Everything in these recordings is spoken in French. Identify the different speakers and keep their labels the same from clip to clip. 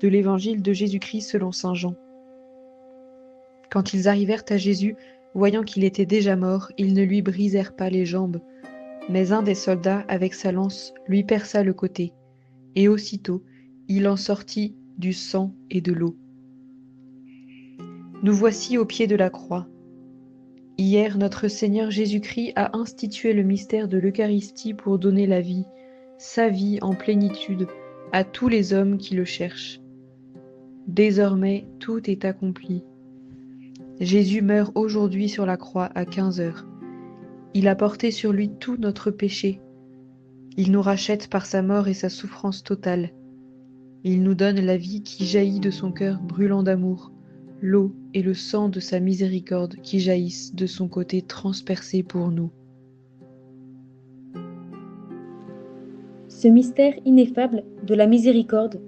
Speaker 1: de l'Évangile de Jésus-Christ selon saint Jean. Quand ils arrivèrent à Jésus, voyant qu'il était déjà mort, ils ne lui brisèrent pas les jambes. Mais un des soldats, avec sa lance, lui perça le côté, et aussitôt il en sortit du sang et de l'eau. Nous voici au pied de la croix. Hier, notre Seigneur Jésus-Christ a institué le mystère de l'Eucharistie pour donner la vie, sa vie en plénitude, à tous les hommes qui le cherchent. Désormais, tout est accompli. Jésus meurt aujourd'hui sur la croix à 15 heures. Il a porté sur lui tout notre péché. Il nous rachète par sa mort et sa souffrance totale. Il nous donne la vie qui jaillit de son cœur brûlant d'amour, l'eau et le sang de sa miséricorde qui jaillissent de son côté transpercé pour nous.
Speaker 2: Ce mystère ineffable de la miséricorde,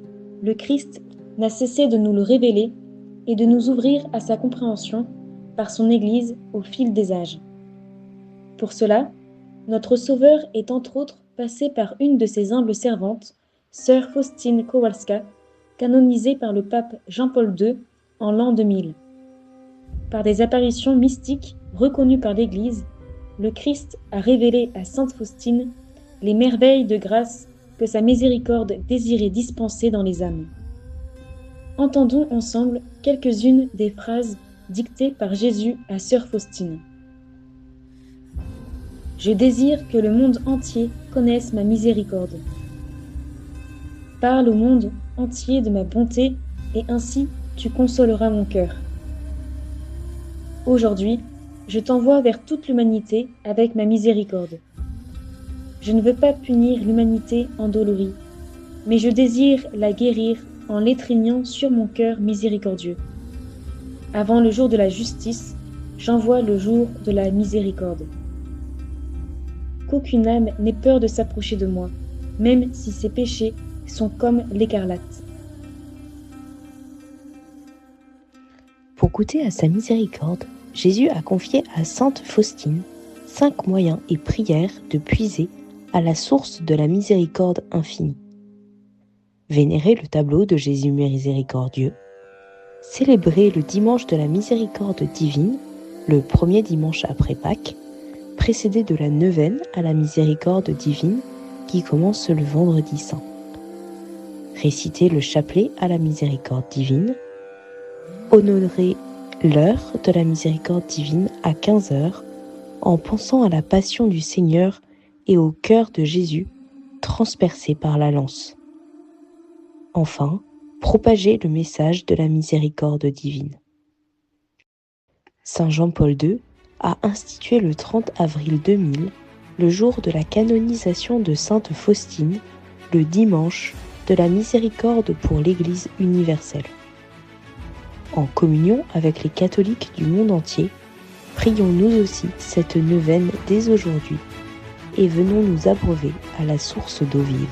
Speaker 2: le Christ n'a cessé de nous le révéler et de nous ouvrir à sa compréhension par son Église au fil des âges. Pour cela, notre Sauveur est entre autres passé par une de ses humbles servantes, sœur Faustine Kowalska, canonisée par le pape Jean-Paul II en l'an 2000. Par des apparitions mystiques reconnues par l'Église, le Christ a révélé à sainte Faustine les merveilles de grâce que sa miséricorde désirait dispenser dans les âmes. Entendons ensemble quelques-unes des phrases dictées par Jésus à sœur Faustine. « Je désire que le monde entier connaisse ma miséricorde. Parle au monde entier de ma bonté et ainsi tu consoleras mon cœur. Aujourd'hui, je t'envoie vers toute l'humanité avec ma miséricorde. Je ne veux pas punir l'humanité endolorie, mais je désire la guérir en l'étreignant sur mon cœur miséricordieux. Avant le jour de la justice, j'envoie le jour de la miséricorde. Qu'aucune âme n'ait peur de s'approcher de moi, même si ses péchés sont comme l'écarlate. »
Speaker 3: Pour goûter à sa miséricorde, Jésus a confié à sainte Faustine 5 moyens et prières de puiser à la source de la miséricorde infinie. Vénérer le tableau de Jésus miséricordieux, célébrer le dimanche de la miséricorde divine, le premier dimanche après Pâques, précédé de la neuvaine à la miséricorde divine qui commence le vendredi saint. Réciter le chapelet à la miséricorde divine, honorer l'heure de la miséricorde divine à 15 heures en pensant à la passion du Seigneur et au cœur de Jésus transpercé par la lance. Enfin, propager le message de la miséricorde divine. Saint Jean-Paul II a institué le 30 avril 2000, le jour de la canonisation de sainte Faustine, le dimanche de la miséricorde pour l'Église universelle. En communion avec les catholiques du monde entier, prions nous aussi cette neuvaine dès aujourd'hui et venons nous abreuver à la source d'eau vive.